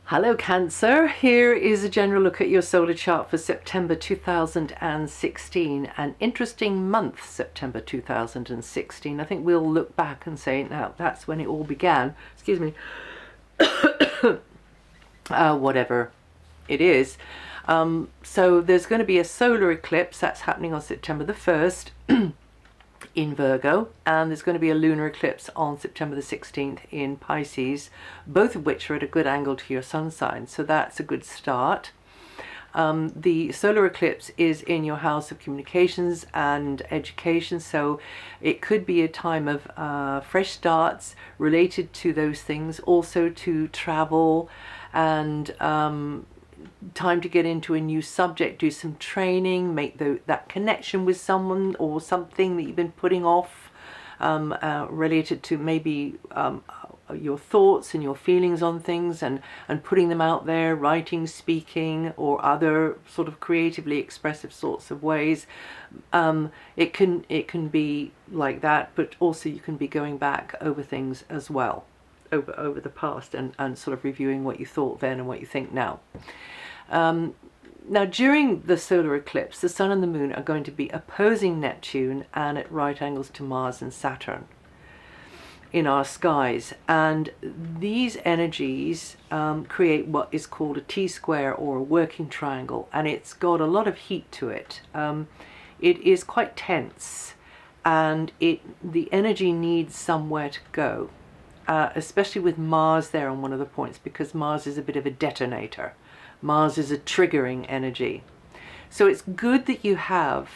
Hello Cancer, here is a general look at your solar chart for September 2016. An interesting month, September 2016. I think we'll look back and say, now that's when it all began. Excuse me. Whatever it is. So there's going to be a solar eclipse that's happening on September the 1st. In Virgo, and there's going to be a lunar eclipse on September the 16th in Pisces, both of which are at a good angle to your sun sign, so that's a good start. The solar eclipse is in your house of communications and education, so it could be a time of fresh starts related to those things, also to travel and time to get into a new subject, do some training, make that connection with someone or something that you've been putting off, related to maybe your thoughts and your feelings on things, and putting them out there, writing, speaking, or other sort of creatively expressive sorts of ways. It can be like that, but also you can be going back over things as well, over the past, and sort of reviewing what you thought then and what you think now. Now, during the solar eclipse, the Sun and the Moon are going to be opposing Neptune and at right angles to Mars and Saturn in our skies. And these energies create what is called a T-square or a working triangle, and it's got a lot of heat to it. It is quite tense, and the energy needs somewhere to go, especially with Mars there on one of the points, because Mars is a bit of a detonator. Mars is a triggering energy. So it's good that you have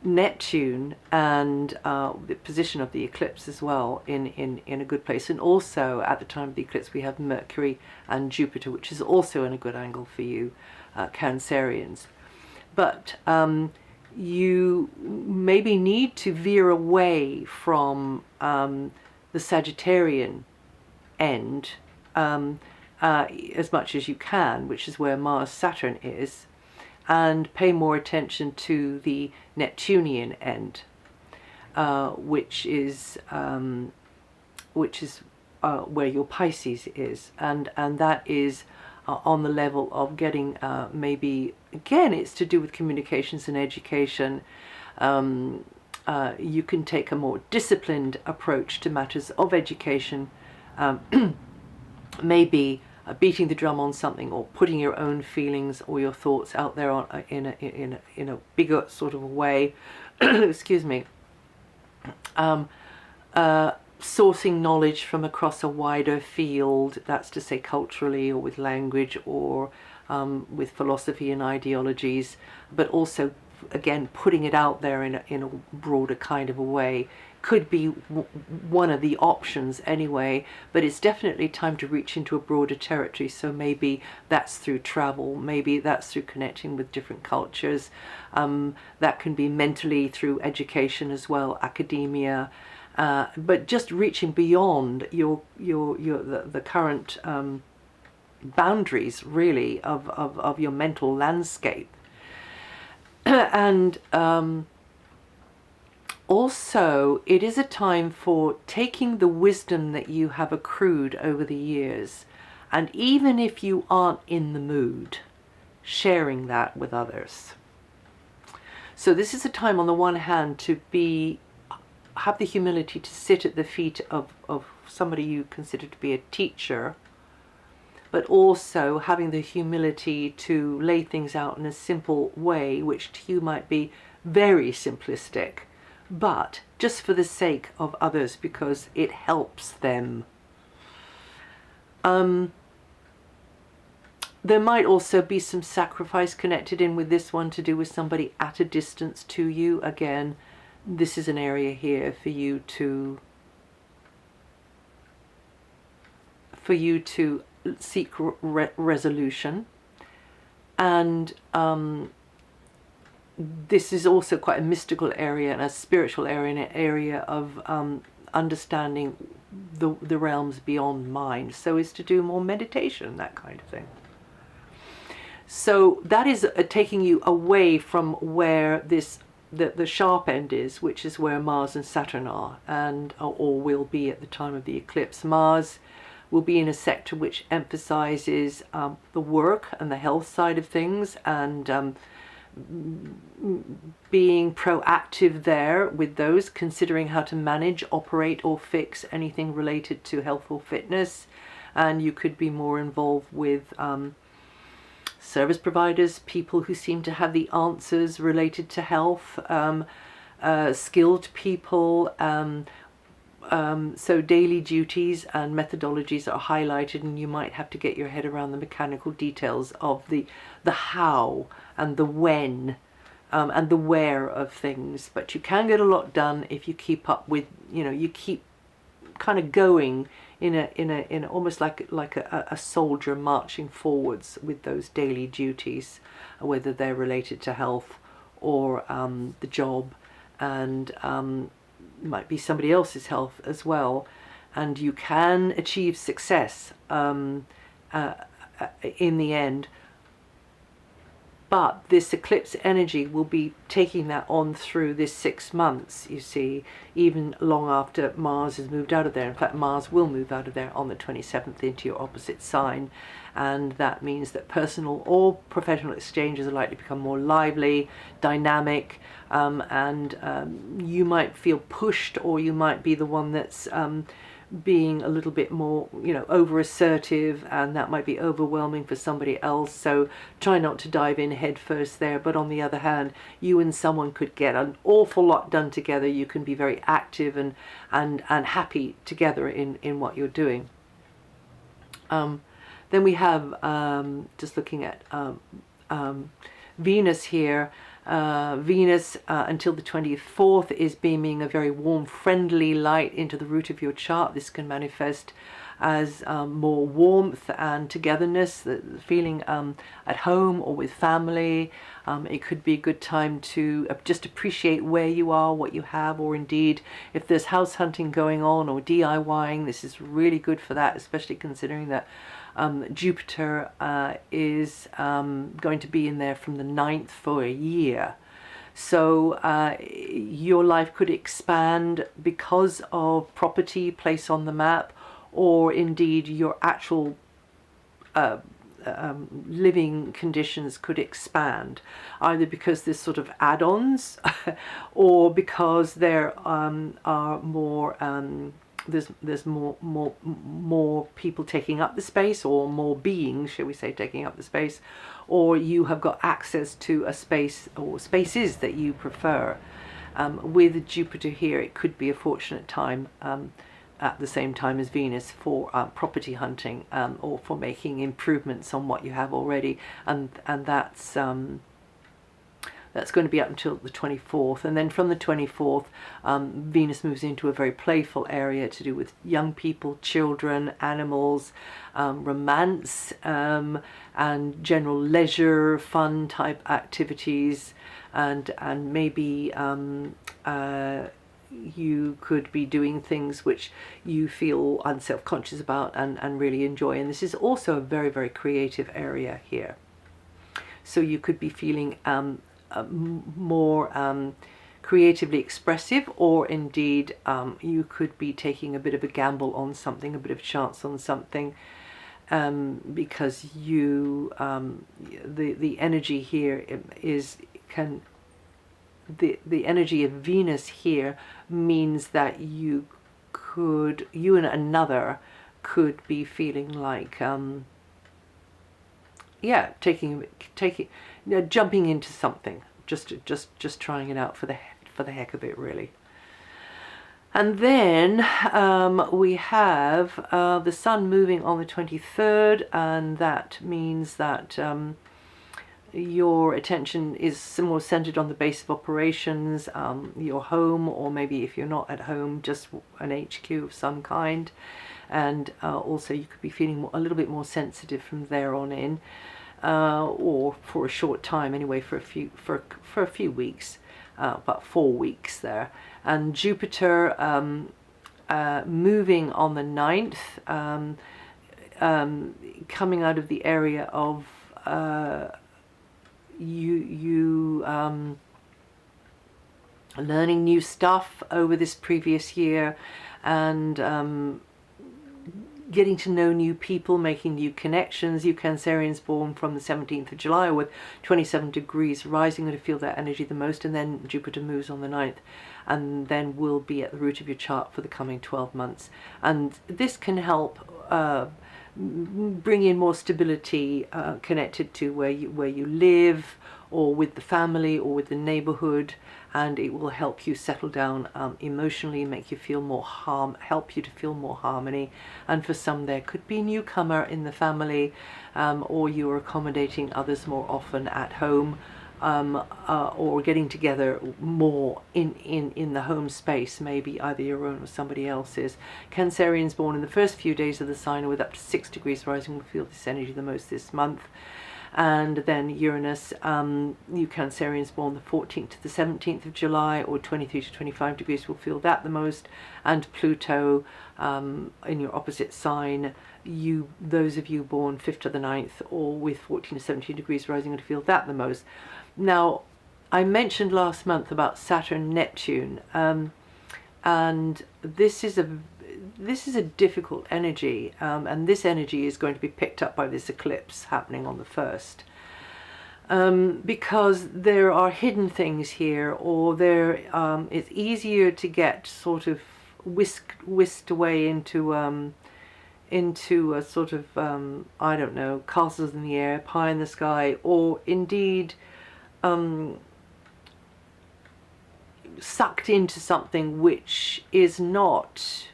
Neptune and the position of the eclipse as well in a good place. And also at the time of the eclipse we have Mercury and Jupiter, which is also in a good angle for you Cancerians. But you maybe need to veer away from the Sagittarian end as much as you can, which is where Mars-Saturn is, and pay more attention to the Neptunian end, which is where your Pisces is, and that is on the level of getting maybe, again, it's to do with communications and education. You can take a more disciplined approach to matters of education, maybe beating the drum on something, or putting your own feelings or your thoughts out there in a bigger sort of way. Excuse me. Sourcing knowledge from across a wider field, that's to say culturally, or with language, or with philosophy and ideologies, but also again putting it out there in a broader kind of a way could be one of the options anyway. But it's definitely time to reach into a broader territory, so maybe that's through travel, maybe that's through connecting with different cultures, that can be mentally through education as well, academia, but just reaching beyond the current boundaries really of your mental landscape. And also, it is a time for taking the wisdom that you have accrued over the years, and even if you aren't in the mood, sharing that with others. So this is a time, on the one hand, to have the humility to sit at the feet of somebody you consider to be a teacher, but also having the humility to lay things out in a simple way, which to you might be very simplistic, but just for the sake of others, because it helps them. There might also be some sacrifice connected in with this one, to do with somebody at a distance to you. Again, this is an area here for you to seek resolution. And this is also quite a mystical area and a spiritual area, and an area of understanding the realms beyond mind. So it's to do more meditation, that kind of thing. So that is taking you away from where the sharp end is, which is where Mars and Saturn are, and or will be at the time of the eclipse. Mars will be in a sector which emphasizes the work and the health side of things, and being proactive there with those, considering how to manage, operate or fix anything related to health or fitness. And you could be more involved with service providers, people who seem to have the answers related to health, skilled people. So daily duties and methodologies are highlighted, and you might have to get your head around the mechanical details of the how and the when, and the where of things. But you can get a lot done if you keep up with, you keep kind of going in a almost like a soldier marching forwards with those daily duties, whether they're related to health or the job, and might be somebody else's health as well. And you can achieve success in the end. But this eclipse energy will be taking that on through this 6 months, you see, even long after Mars has moved out of there. In fact, Mars will move out of there on the 27th into your opposite sign. And that means that personal or professional exchanges are likely to become more lively, dynamic, and you might feel pushed, or you might be the one that's being a little bit more, over assertive, and that might be overwhelming for somebody else. So try not to dive in head first there. But on the other hand, you and someone could get an awful lot done together. You can be very active and happy together in what you're doing. Then we have, just looking at Venus here. Venus until the 24th is beaming a very warm, friendly light into the root of your chart. This can manifest as more warmth and togetherness, the feeling at home or with family. It could be a good time to just appreciate where you are, what you have, or indeed if there's house hunting going on or DIYing, this is really good for that, especially considering that Jupiter is going to be in there from the 9th for a year. So your life could expand because of property, place on the map, or indeed your actual living conditions could expand, either because there's sort of add-ons or because there are more there's more people taking up the space, or more beings, shall we say, taking up the space, or you have got access to a space or spaces that you prefer. With Jupiter here, it could be a fortunate time at the same time as Venus for property hunting, or for making improvements on what you have already, and that's going to be up until the 24th. And then from the 24th, Venus moves into a very playful area to do with young people, children, animals, romance, and general leisure, fun type activities. And maybe you could be doing things which you feel unself-conscious about and really enjoy. And this is also a very, very creative area here. So you could be feeling more creatively expressive, or indeed you could be taking a bit of a gamble on something, a bit of chance on something, because you the energy here the energy of Venus here means that you and another could be feeling like jumping into something, just trying it out for the heck of it, really. And then we have the Sun moving on the 23rd, and that means that your attention is more centered on the base of operations, your home, or maybe if you're not at home, just an HQ of some kind. And also you could be feeling a little bit more sensitive from there on in, or for a short time anyway, for a few weeks, about 4 weeks there. And Jupiter moving on the 9th, coming out of the area of you learning new stuff over this previous year, and getting to know new people, making new connections. You Cancerians born from the 17th of July with 27 degrees rising, going to feel that energy the most, and then Jupiter moves on the 9th and then will be at the root of your chart for the coming 12 months. And this can help bring in more stability connected to where you live, or with the family, or with the neighborhood, and it will help you settle down emotionally, make you feel more help you to feel more harmony. And for some, there could be a newcomer in the family, or you're accommodating others more often at home, or getting together more in the home space, maybe either your own or somebody else's. Cancerians born in the first few days of the sign with up to 6 degrees rising will feel this energy the most this month. And then Uranus, you Cancerians born the 14th to the 17th of July, or 23 to 25 degrees, will feel that the most. And Pluto in your opposite sign, those of you born 5th to the 9th, or with 14 to 17 degrees rising, will feel that the most. Now, I mentioned last month about Saturn Neptune, and this is a difficult energy, and this energy is going to be picked up by this eclipse happening on the 1st, because there are hidden things here, or it's easier to get sort of whisked away into a sort of I don't know, castles in the air, pie in the sky, or indeed sucked into something which is not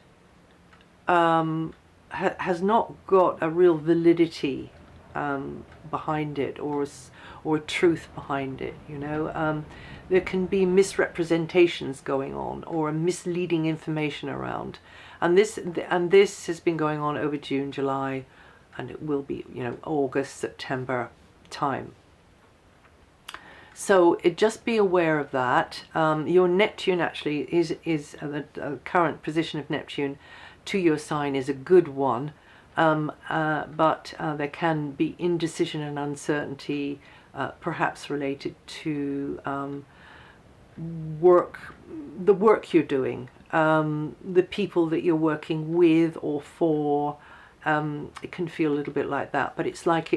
has not got a real validity behind it, or a truth behind it. There can be misrepresentations going on, or a misleading information around, and this has been going on over June, July, and it will be August, September time. So just be aware of that. Your Neptune actually is the current position of Neptune to your sign is a good one, but there can be indecision and uncertainty, perhaps related to the work you're doing, the people that you're working with or for. It can feel a little bit like that, but it's like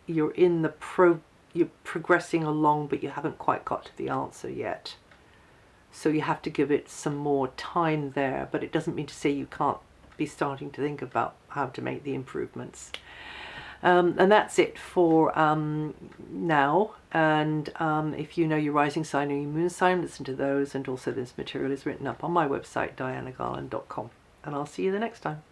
you're progressing along, but you haven't quite got to the answer yet. So you have to give it some more time there, but it doesn't mean to say you can't be starting to think about how to make the improvements. And that's it for now. And if you know your rising sign or your moon sign, listen to those. And also this material is written up on my website, DianaGarland.com. And I'll see you the next time.